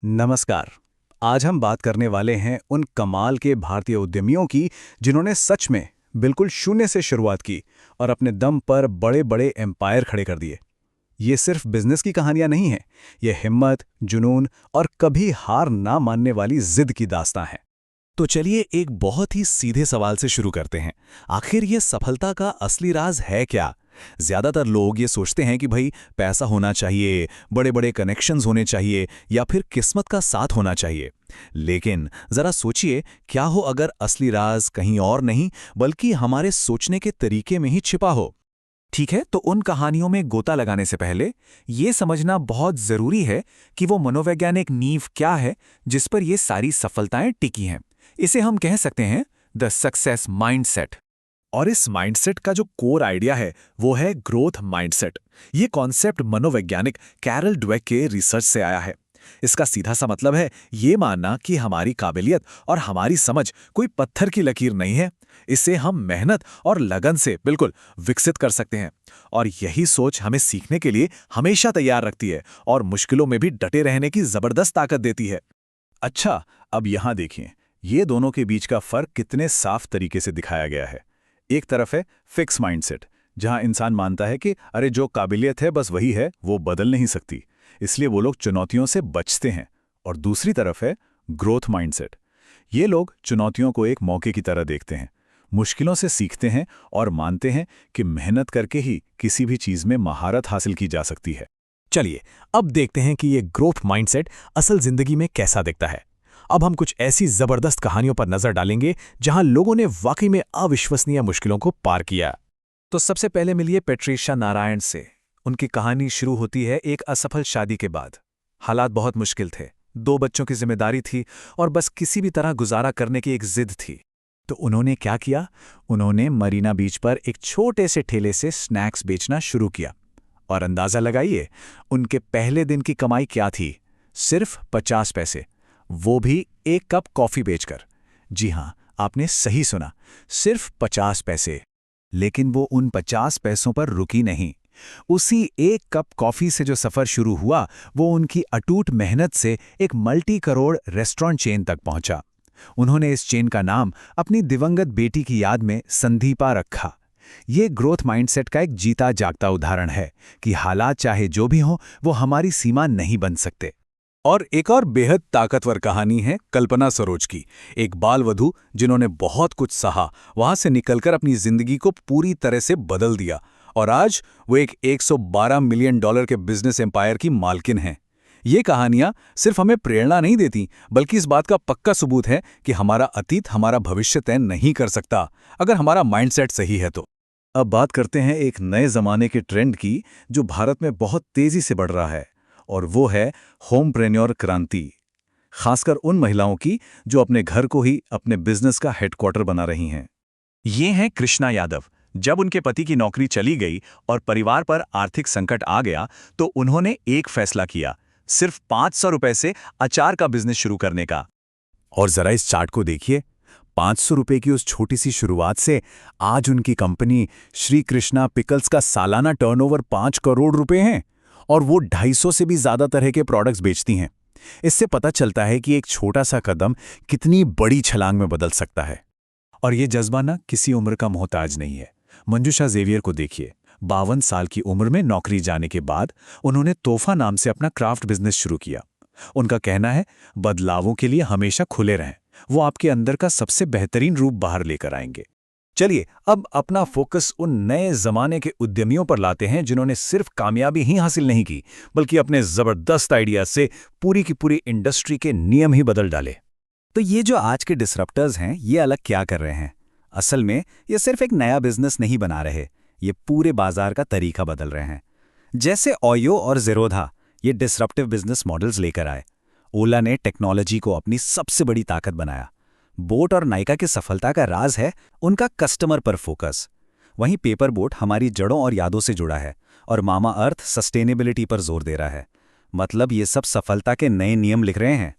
नमस्कार। आज हम बात करने वाले हैं उन कमाल के भारतीय उद्यमियों की जिन्होंने सच में बिल्कुल शून्य से शुरुआत की और अपने दम पर बड़े-बड़े एम्पायर खड़े कर दिए। ये सिर्फ बिजनेस की कहानियां नहीं हैं, ये हिम्मत, जुनून और कभी हार ना मानने वाली जिद की दास्तां है। तो चलिए एक बहुत ही सीधे सवाल से शुरू करते हैं। आखिर ये सफलता का असली राज है क्या? ज्यादातर लोग ये सोचते हैं कि भाई पैसा होना चाहिए, बड़े बड़े कनेक्शंस होने चाहिए या फिर किस्मत का साथ होना चाहिए। लेकिन जरा सोचिए, क्या हो अगर असली राज कहीं और नहीं बल्कि हमारे सोचने के तरीके में ही छिपा हो। ठीक है, तो उन कहानियों में गोता लगाने से पहले ये समझना बहुत जरूरी है कि वो मनोवैज्ञानिक नींव क्या है जिस पर ये सारी सफलताएं टिकी हैं। इसे हम कह सकते हैं द सक्सेस माइंडसेट। और इस माइंडसेट का जो कोर आइडिया है वो है ग्रोथ माइंडसेट। ये कॉन्सेप्ट मनोवैज्ञानिक कैरल ड्वेक के रिसर्च से आया है। इसका सीधा सा मतलब है ये मानना कि हमारी काबिलियत और हमारी समझ कोई पत्थर की लकीर नहीं है। इसे हम मेहनत और लगन से बिल्कुल विकसित कर सकते हैं। और यही सोच हमें सीखने के लिए हमेशा तैयार रखती है और मुश्किलों में भी डटे रहने की जबरदस्त ताकत देती है। अच्छा, अब यहाँ देखिए, ये दोनों के बीच का फर्क कितने साफ तरीके से दिखाया गया है। एक तरफ है फिक्स माइंडसेट, जहां इंसान मानता है कि अरे जो काबिलियत है बस वही है, वो बदल नहीं सकती, इसलिए वो लोग चुनौतियों से बचते हैं। और दूसरी तरफ है ग्रोथ माइंडसेट। ये लोग चुनौतियों को एक मौके की तरह देखते हैं, मुश्किलों से सीखते हैं और मानते हैं कि मेहनत करके ही किसी भी चीज में महारत हासिल की जा सकती है। चलिए अब देखते हैं कि ये ग्रोथ माइंडसेट असल जिंदगी में कैसा दिखता है। अब हम कुछ ऐसी जबरदस्त कहानियों पर नजर डालेंगे जहां लोगों ने वाकई में अविश्वसनीय मुश्किलों को पार किया। तो सबसे पहले मिलिए पैट्रिशा नारायण से। उनकी कहानी शुरू होती है एक असफल शादी के बाद। हालात बहुत मुश्किल थे, 2 बच्चों की जिम्मेदारी थी और बस किसी भी तरह गुजारा करने की एक जिद थी। तो उन्होंने क्या किया? उन्होंने मरीना बीच पर एक छोटे से ठेले से स्नैक्स बेचना शुरू किया। और अंदाजा लगाइए, उनके पहले दिन की कमाई क्या थी? सिर्फ 50 पैसे, वो भी एक कप कॉफी बेचकर। जी हां, आपने सही सुना, सिर्फ 50 पैसे। लेकिन वो उन 50 पैसों पर रुकी नहीं। उसी एक कप कॉफी से जो सफर शुरू हुआ वो उनकी अटूट मेहनत से एक मल्टी करोड़ रेस्टोरेंट चेन तक पहुंचा। उन्होंने इस चेन का नाम अपनी दिवंगत बेटी की याद में संदीपा रखा। ये ग्रोथ माइंडसेट का एक जीता जागता उदाहरण है कि हालात चाहे जो भी हों, वो हमारी सीमा नहीं बन सकते। और एक और बेहद ताकतवर कहानी है कल्पना सरोज की, एक बाल वधू जिन्होंने बहुत कुछ सहा, वहां से निकलकर अपनी जिंदगी को पूरी तरह से बदल दिया और आज वो एक $112 मिलियन के बिजनेस एम्पायर की मालकिन हैं। ये कहानियां सिर्फ हमें प्रेरणा नहीं देती, बल्कि इस बात का पक्का सबूत है कि हमारा अतीत हमारा भविष्य तय नहीं कर सकता, अगर हमारा माइंडसेट सही है तो। अब बात करते हैं एक नए जमाने के ट्रेंड की जो भारत में बहुत तेजी से बढ़ रहा है, और वो है होमप्रेन्योर क्रांति। खासकर उन महिलाओं की जो अपने घर को ही अपने बिजनेस का हेडक्वार्टर बना रही हैं। ये हैं कृष्णा यादव। जब उनके पति की नौकरी चली गई और परिवार पर आर्थिक संकट आ गया तो उन्होंने एक फैसला किया, सिर्फ 500 रुपए से अचार का बिजनेस शुरू करने का। और जरा इस चार्ट को देखिए, 500 रुपए की उस छोटी सी शुरुआत से आज उनकी कंपनी श्री कृष्णा पिकल्स का सालाना टर्नओवर 5 करोड़ रुपए हैं और वो 250 से भी ज्यादा तरह के प्रोडक्ट्स बेचती हैं। इससे पता चलता है कि एक छोटा सा कदम कितनी बड़ी छलांग में बदल सकता है। और ये जज्बा ना किसी उम्र का मोहताज नहीं है। मंजूषा जेवियर को देखिए, 52 साल की उम्र में नौकरी जाने के बाद उन्होंने तोहफा नाम से अपना क्राफ्ट बिजनेस शुरू किया। उनका कहना है, बदलावों के लिए हमेशा खुले रहें, वो आपके अंदर का सबसे बेहतरीन रूप बाहर लेकर आएंगे। चलिए अब अपना फोकस उन नए जमाने के उद्यमियों पर लाते हैं जिन्होंने सिर्फ कामयाबी ही हासिल नहीं की, बल्कि अपने जबरदस्त आइडिया से पूरी की पूरी इंडस्ट्री के नियम ही बदल डाले। तो ये जो आज के डिसरप्टर्स हैं, ये अलग क्या कर रहे हैं? असल में ये सिर्फ एक नया बिजनेस नहीं बना रहे, ये पूरे बाजार का तरीका बदल रहे हैं। जैसे ओयो और ज़ेरोधा, ये डिसरप्टिव बिजनेस मॉडल्स लेकर आए। ओला ने टेक्नोलॉजी को अपनी सबसे बड़ी ताकत बनाया। बोट और नाइका की सफलता का राज है उनका कस्टमर पर फोकस। वहीं पेपर बोट हमारी जड़ों और यादों से जुड़ा है और मामा अर्थ सस्टेनेबिलिटी पर जोर दे रहा है। मतलब ये सब सफलता के नए नियम लिख रहे हैं।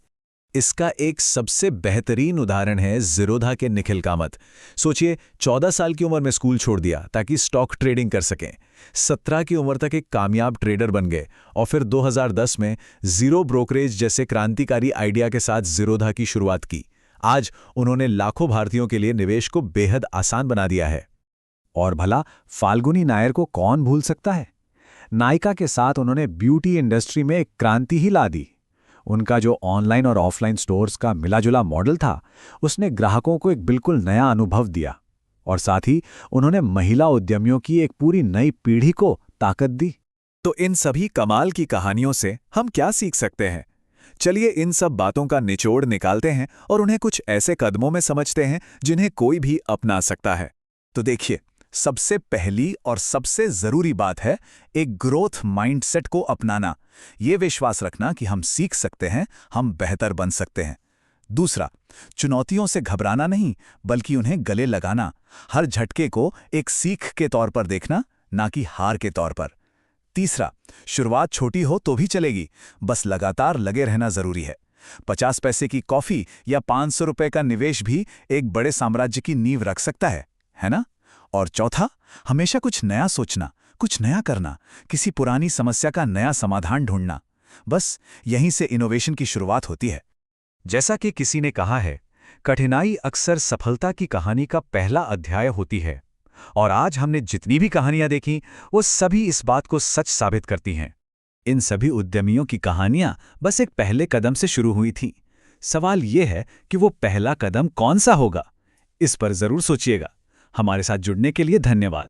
इसका एक सबसे बेहतरीन उदाहरण है ज़ीरोधा के निखिल कामत। सोचिए, 14 साल की उम्र में स्कूल छोड़ दिया ताकि स्टॉक ट्रेडिंग कर सकें। 17 की उम्र तक एक कामयाब ट्रेडर बन गए और फिर 2010 में ज़ीरो ब्रोकरेज जैसे क्रांतिकारी आइडिया के साथ ज़ीरोधा की शुरुआत की। आज उन्होंने लाखों भारतीयों के लिए निवेश को बेहद आसान बना दिया है। और भला फाल्गुनी नायर को कौन भूल सकता है? नायका के साथ उन्होंने ब्यूटी इंडस्ट्री में एक क्रांति ही ला दी। उनका जो ऑनलाइन और ऑफलाइन स्टोर्स का मिलाजुला मॉडल था, उसने ग्राहकों को एक बिल्कुल नया अनुभव दिया और साथ ही उन्होंने महिला उद्यमियों की एक पूरी नई पीढ़ी को ताकत दी। तो इन सभी कमाल की कहानियों से हम क्या सीख सकते हैं? चलिए इन सब बातों का निचोड़ निकालते हैं और उन्हें कुछ ऐसे कदमों में समझते हैं जिन्हें कोई भी अपना सकता है। तो देखिए, सबसे पहली और सबसे जरूरी बात है एक ग्रोथ माइंडसेट को अपनाना। ये विश्वास रखना कि हम सीख सकते हैं, हम बेहतर बन सकते हैं। दूसरा, चुनौतियों से घबराना नहीं, बल्कि उन्हें गले लगाना। हर झटके को एक सीख के तौर पर देखना, ना कि हार के तौर पर। तीसरा, शुरुआत छोटी हो तो भी चलेगी, बस लगातार लगे रहना जरूरी है। 50 पैसे की कॉफी या 500 रुपए का निवेश भी एक बड़े साम्राज्य की नींव रख सकता है ना? और चौथा, हमेशा कुछ नया सोचना, कुछ नया करना, किसी पुरानी समस्या का नया समाधान ढूंढना। बस यहीं से इनोवेशन की शुरुआत होती है। जैसा कि किसी ने कहा है, कठिनाई अक्सर सफलता की कहानी का पहला अध्याय होती है। और आज हमने जितनी भी कहानियां देखी, वो सभी इस बात को सच साबित करती हैं। इन सभी उद्यमियों की कहानियां बस एक पहले कदम से शुरू हुई थीं। सवाल ये है कि वो पहला कदम कौन सा होगा? इस पर जरूर सोचिएगा। हमारे साथ जुड़ने के लिए धन्यवाद।